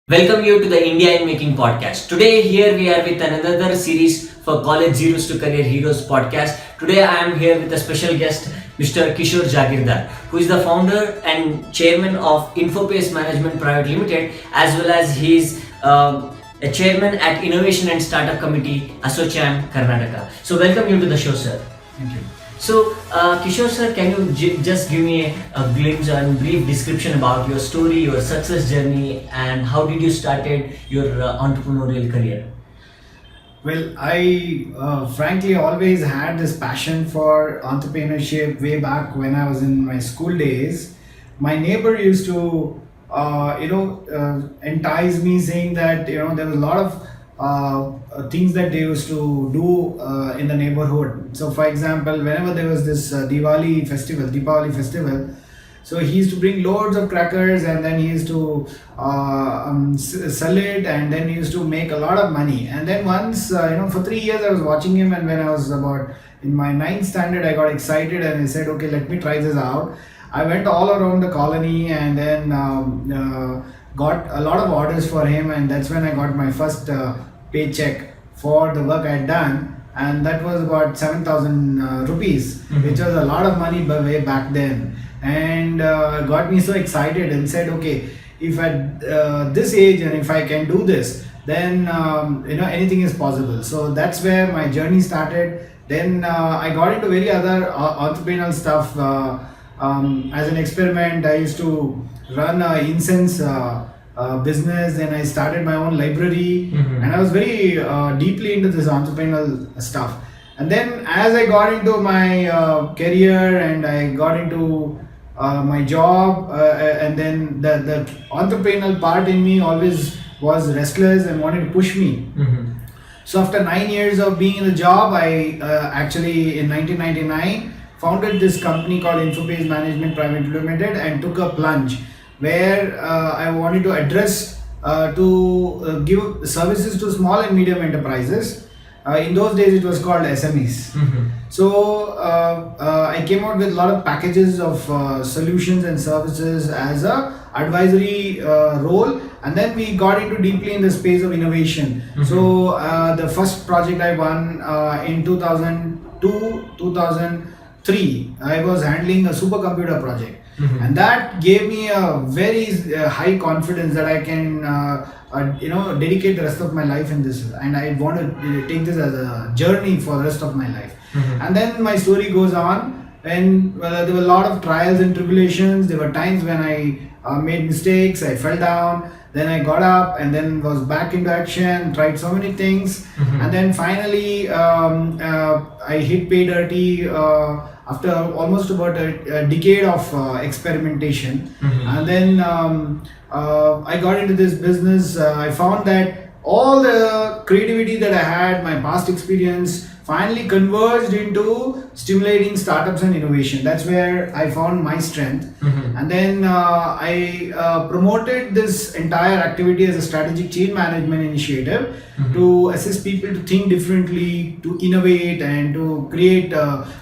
Welcome you to the India in Making podcast. Today here we are with another series for College Zeros to Career Heroes podcast. Today I am here with a special guest, Mr. Kishor Jagirdar, who is the founder and chairman of Infopace Management Private Limited, as well as he is a chairman at Innovation and Startup Committee, Assocham, Karnataka. So welcome you to the show, sir. Thank you. So, Kishore sir, can you just give me a glimpse and brief description about your story, your success journey, and how did you started your entrepreneurial career? Well, I frankly always had this passion for entrepreneurship way back when I was in my school days. My neighbor used to, entice me saying that there was a lot of things that they used to do in the neighborhood. So, for example, whenever there was this Deepavali festival, so he used to bring loads of crackers and then he used to sell it, and then he used to make a lot of money. And then once, for 3 years I was watching him, and when I was about in my ninth standard, I got excited and I said, okay, let me try this out. I went all around the colony and then got a lot of orders for him, and that's when I got my first paycheck for the work I had done, and that was about 7,000 rupees, which was a lot of money way back then, and got me so excited and said, okay, if at this age and if I can do this, then anything is possible. So that's where my journey started. Then I got into very other entrepreneurial stuff. As an experiment, I used to run a incense business, and I started my own library, and I was very deeply into this entrepreneurial stuff. And then as I got into my career and I got into my job, and then the entrepreneurial part in me always was restless and wanted to push me. So after 9 years of being in the job, I actually in 1999 founded this company called Infopace Management Private Limited and took a plunge where I wanted to address to give services to small and medium enterprises. In those days it was called SMEs. So I came out with a lot of packages of solutions and services as a advisory role, and then we got into deeply in the space of innovation. So the first project I won in 2002, 2003, I was handling a supercomputer project. And that gave me a very high confidence that I can dedicate the rest of my life in this, and I want to take this as a journey for the rest of my life. And then my story goes on, and there were a lot of trials and tribulations. There were times when I made mistakes, I fell down, then I got up and then was back into action, tried so many things, and then finally I hit pay dirty after almost about a decade of experimentation. And then I got into this business. I found that all the creativity that I had, my past experience, finally converged into stimulating startups and innovation. That's where I found my strength. And then I promoted this entire activity as a strategic change management initiative to assist people to think differently, to innovate, and to create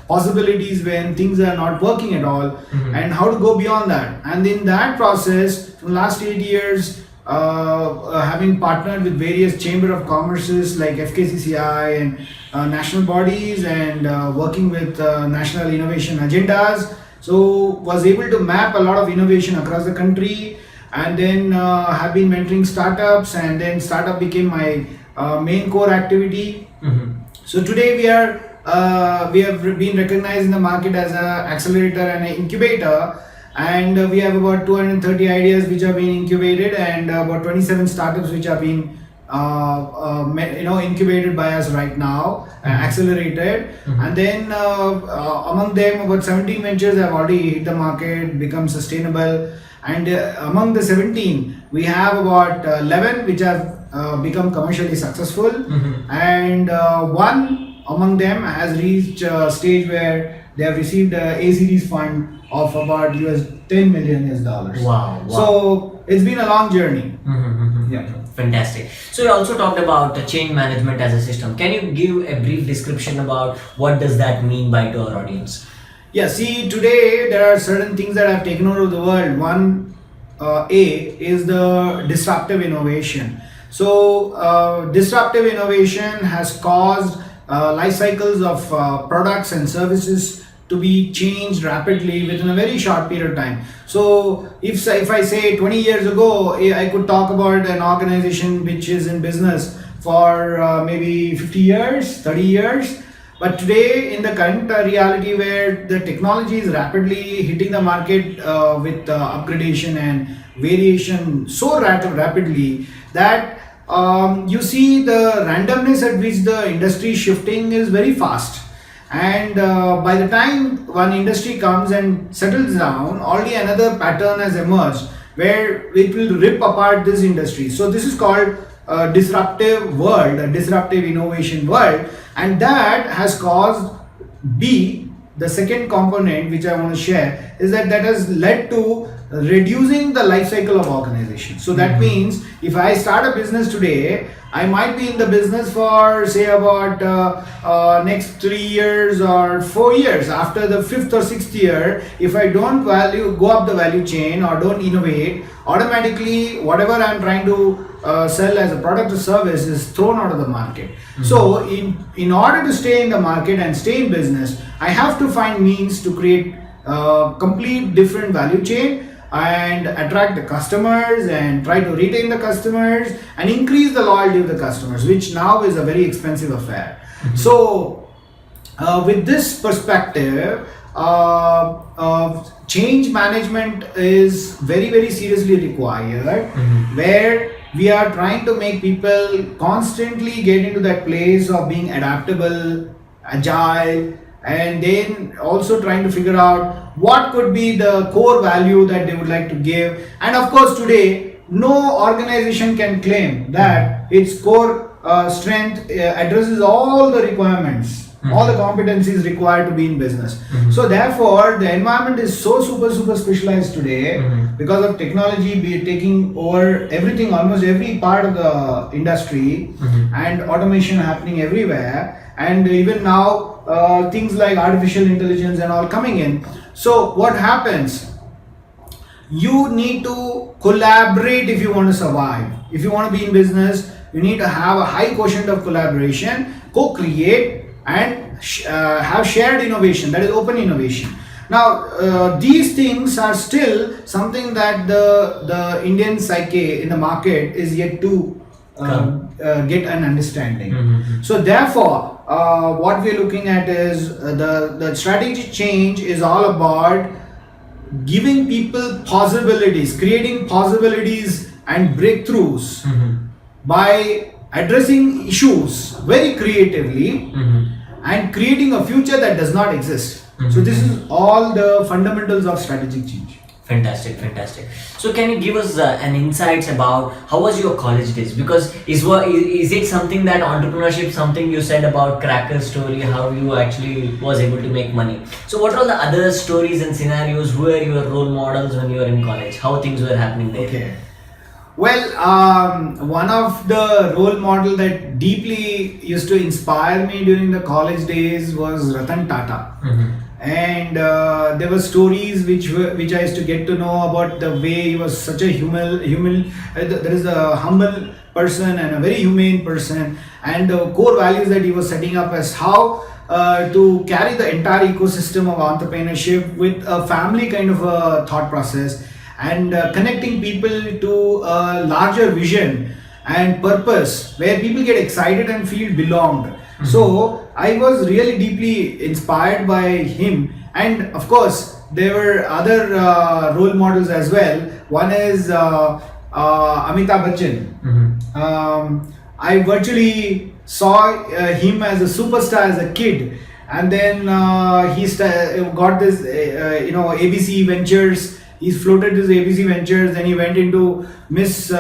possibilities when things are not working at all, and how to go beyond that. And in that process, for the last 8 years, having partnered with various chamber of commerces like FKCCI and national bodies, and working with national innovation agendas, so was able to map a lot of innovation across the country, and then have been mentoring startups, and then startup became my main core activity. So today we have been recognized in the market as an accelerator and an incubator, and we have about 230 ideas which are being incubated, and about 27 startups which are being incubated by us right now, accelerated. And then among them about 17 ventures have already hit the market, become sustainable, and among the 17 we have about 11 which have become commercially successful, and one among them has reached a stage where they have received a A-series fund of about $10 million. Wow. So it's been a long journey. Yeah. Fantastic. So you also talked about change management as a system. Can you give a brief description about what does that mean by to our audience? Yeah, see, today there are certain things that have taken over the world. One A is the disruptive innovation. So disruptive innovation has caused life cycles of products and services to be changed rapidly within a very short period of time. So if I say 20 years ago, I could talk about an organization which is in business for maybe 50 years, 30 years. But today, in the current reality where the technology is rapidly hitting the market with upgradation and variation so rapidly that you see the randomness at which the industry is shifting is very fast. And by the time one industry comes and settles down, already another pattern has emerged where it will rip apart this industry. So this is called a disruptive world, a disruptive innovation world, and that has caused B. The second component which I want to share is that has led to reducing the life cycle of organization. So that means if I start a business today, I might be in the business for say about next 3 years or 4 years. After the 5th or 6th year, if I don't go up the value chain or don't innovate, automatically whatever I'm trying to sell as a product or service is thrown out of the market. So in order to stay in the market and stay in business, I have to find means to create complete different value chain and attract the customers and try to retain the customers and increase the loyalty of the customers, which now is a very expensive affair. So with this perspective, change management is very, very seriously required, where we are trying to make people constantly get into that place of being adaptable, agile, and then also trying to figure out what could be the core value that they would like to give. And of course, today, no organization can claim that its core strength addresses all the requirements, all the competencies required to be in business. So therefore, the environment is so super specialized today because of technology taking over everything, almost every part of the industry, and automation happening everywhere, and even now things like artificial intelligence and all coming in. So what happens? You need to collaborate if you want to survive. If you want to be in business, you need to have a high quotient of collaboration, co-create, and have shared innovation, that is open innovation. Now these things are still something that the Indian psyche in the market is yet to get an understanding. So therefore what we're looking at is the strategic change is all about giving people possibilities, creating possibilities and breakthroughs by addressing issues very creatively and creating a future that does not exist. So this is all the fundamentals of strategic change. Fantastic. So can you give us an insights about how was your college days? Because is it something that entrepreneurship, something you said about cracker story, how you actually was able to make money. So what are the other stories and scenarios? Who were your role models when you were in college? How things were happening there? Okay. Well, one of the role model that deeply used to inspire me during the college days was Ratan Tata. And there were stories which I used to get to know about the way he was such a there is a humble person and a very humane person, and the core values that he was setting up as how to carry the entire ecosystem of entrepreneurship with a family kind of a thought process, and connecting people to a larger vision and purpose where people get excited and feel belonged. So I was really deeply inspired by him, and of course there were other role models as well. One is Amitabh Bachchan. I virtually saw him as a superstar as a kid, and then he got this ABC Ventures. He's floated his ABC Ventures, then he went into Miss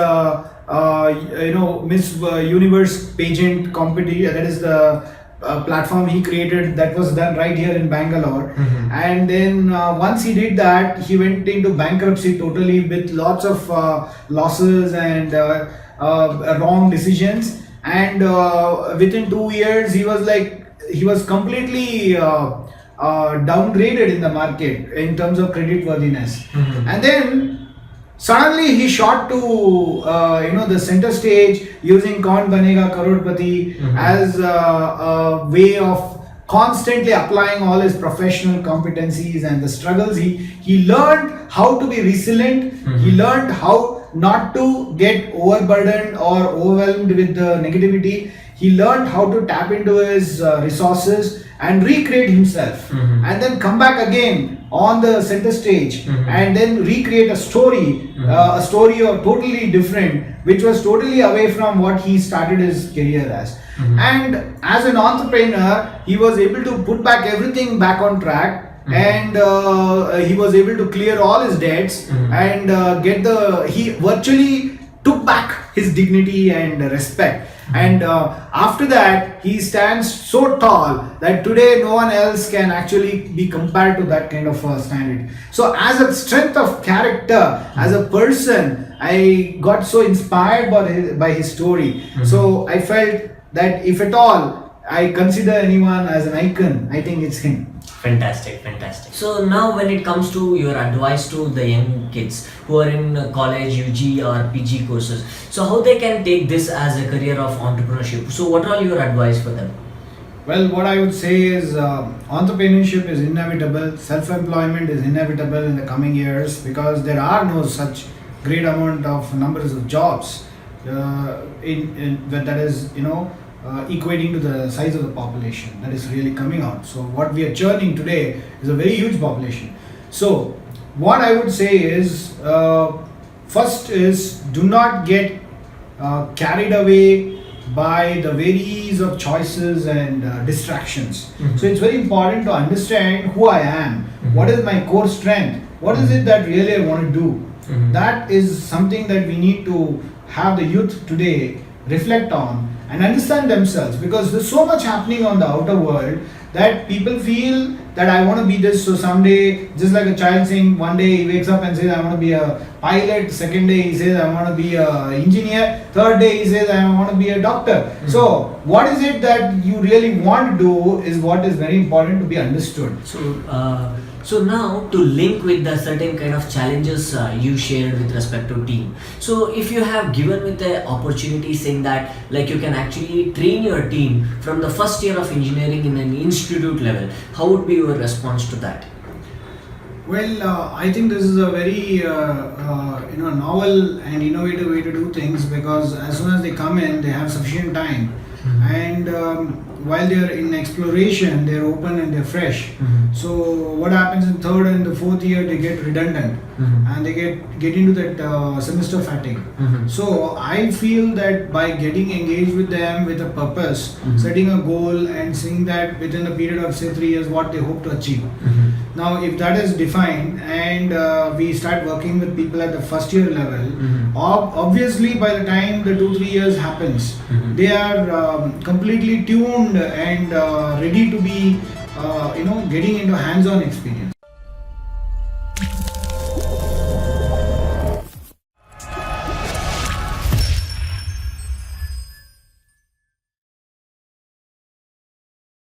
Miss Universe pageant competition. That is the platform he created that was done right here in Bangalore. And then once he did that, he went into bankruptcy totally with lots of losses and wrong decisions. And within 2 years, he was completely downgraded in the market in terms of credit worthiness. And then Suddenly he shot to the center stage using Kaun Banega Karodpati as a way of constantly applying all his professional competencies and the struggles. He learned how to be resilient. He learned how not to get overburdened or overwhelmed with the negativity. He learned how to tap into his resources and recreate himself, and then come back again on the center stage and then recreate a story, a story of totally different, which was totally away from what he started his career as. And as an entrepreneur, he was able to put back everything back on track, and he was able to clear all his debts and he virtually took back his dignity and respect. And after that, he stands so tall that today no one else can actually be compared to that kind of standard. So as a strength of character, as a person, I got so inspired by his story. So I felt that if at all I consider anyone as an icon, I think it's him. Fantastic, fantastic. So now when it comes to your advice to the young kids who are in college, UG or PG courses, so how they can take this as a career of entrepreneurship? So what are your advice for them? Well, what I would say is entrepreneurship is inevitable, self-employment is inevitable in the coming years, because there are no such great amount of numbers of jobs that is, equating to the size of the population that is really coming out. So what we are churning today is a very huge population. So what I would say is, first is, do not get carried away by the varies of choices and distractions. So it's very important to understand who I am, what is my core strength, what is it that really I want to do. That is something that we need to have the youth today reflect on and understand themselves, because there's so much happening on the outer world that people feel that I want to be this. So someday, just like a child saying, one day he wakes up and says I want to be a pilot, second day he says I want to be an engineer, third day he says I want to be a doctor. So what is it that you really want to do is what is very important to be understood. So now to link with the certain kind of challenges you shared with respect to team. So if you have given with the opportunity saying that like you can actually train your team from the first year of engineering in an institute level, how would be your response to that? Well, I think this is a very novel and innovative way to do things, because as soon as they come in, they have sufficient time, and while they are in exploration, they are open and they are fresh. So what happens in third and the fourth year, they get redundant and they get into that semester fatigue. So I feel that by getting engaged with them with a purpose, setting a goal and seeing that within a period of say 3 years what they hope to achieve. Now if that is defined and we start working with people at the first year level, obviously by the time the 2-3 years happens, they are completely tuned and ready to be getting into hands-on experience.